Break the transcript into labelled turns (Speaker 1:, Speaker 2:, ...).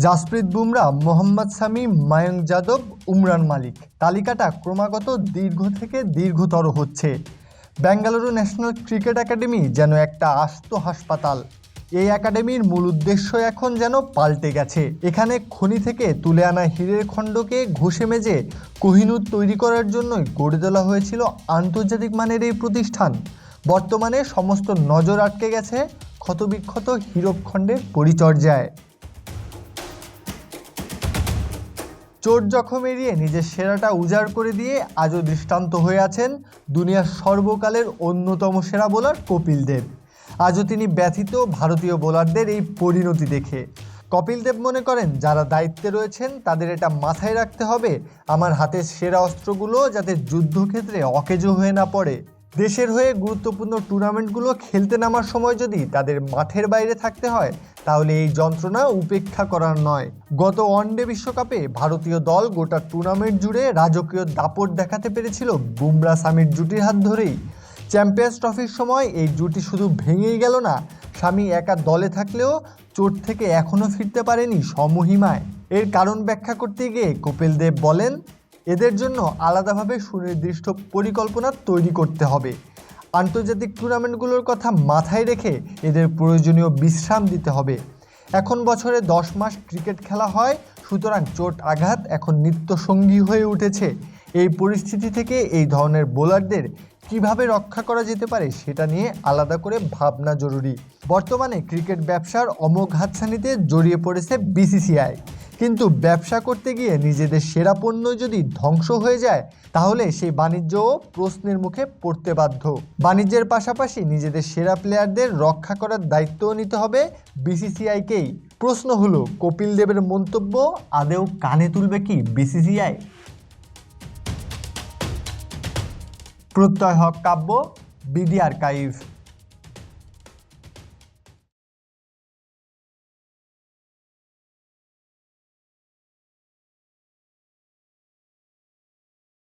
Speaker 1: জাসপ্রীত বুমরা, মোহাম্মদ শামি, মায়ঙ্ক যাদব, উমরান মালিক, তালিকাটা ক্রমাগত দীর্ঘ থেকে দীর্ঘতর হচ্ছে। বেঙ্গালুরু ন্যাশনাল ক্রিকেট একাডেমি যেন একটা আস্ত হাসপাতাল। এই একাডেমির মূল উদ্দেশ্য এখন যেন পাল্টে গেছে। এখানে খনি থেকে তুলে আনা হীরের খণ্ডকে ঘষে মেজে কোহিনূর তৈরি করার জন্যই গড়ে তোলা হয়েছিল আন্তর্জাতিক মানের এই প্রতিষ্ঠান। বর্তমানে সমস্ত নজর আটকে গেছে ক্ষতবিক্ষত হীরক খণ্ডের পরিচর্যায়। চোট জখম এড়িয়ে নিজের সেরাটা উজাড় করে দিয়ে আজও দৃষ্টান্ত হয়ে আছেন দুনিয়ার সর্বকালের অন্যতম সেরা বোলার কপিল দেব। আজও তিনি ব্যথিত ভারতীয় বোলারদের এই পরিণতি দেখে। কপিল দেব মনে করেন, যারা দায়িত্বে রয়েছেন তাদের এটা মাথায় রাখতে হবে, আমার হাতের সেরা অস্ত্রগুলো যাতে যুদ্ধক্ষেত্রে অকেজো হয়ে না পড়ে। দেশের হয়ে গুরুত্বপূর্ণ টুর্নামেন্টগুলো খেলতে নামার সময় যদি তাদের মাঠের বাইরে থাকতে হয়, তাহলে এই যন্ত্রণা উপেক্ষা করার নয়। গত ওয়ানডে বিশ্বকাপে ভারতীয় দল গোটা টুর্নামেন্ট জুড়ে রাজকীয় দাপট দেখাতে পেরেছিল বুমরা শামির জুটির হাত ধরেই। চ্যাম্পিয়ন্স ট্রফির সময় এই জুটি শুধু ভেঙেই গেল না, শামি একা দলে থাকলেও চোট থেকে এখনও ফিরতে পারেনি সমহিমায়। এর কারণ ব্যাখ্যা করতে গিয়ে কপিল দেব বলেন, এদের জন্য আলাদাভাবে সুনির্দিষ্ট পরিকল্পনা তৈরি করতে হবে। আন্তর্জাতিক টুর্নামেন্টগুলোর কথা মাথায় রেখে এদের প্রয়োজনীয় বিশ্রাম দিতে হবে। এখন বছরে 10 মাস ক্রিকেট খেলা হয়, সুতরাং চোট আঘাত এখন নিত্যসঙ্গী হয়ে উঠেছে। এই পরিস্থিতি থেকে এই ধরনের বোলারদের কিভাবে রক্ষা করা যেতে পারে সেটা নিয়ে আলাদা করে ভাবনা জরুরি। বর্তমানে ক্রিকেট ব্যবসার অমোঘ হাতছানিতে জড়িয়ে পড়েছে বিসিসিআই। কিন্তু ব্যবসা করতে গিয়ে নিজেদের সেরা পণ্য যদি ধ্বংস হয়ে যায়, তাহলে সেই বাণিজ্যও প্রশ্নের মুখে পড়তে বাধ্য। বাণিজ্যের পাশাপাশি নিজেদের সেরা প্লেয়ারদের রক্ষা করার দায়িত্বও নিতে হবে বিসিসিআইকেই। প্রশ্ন হলো, কপিল দেবের মন্তব্য আদৌ কানে তুলবে কি বিসিসিআই? প্রত্যয় হক কাব্য, বিডি আর্কাইভ।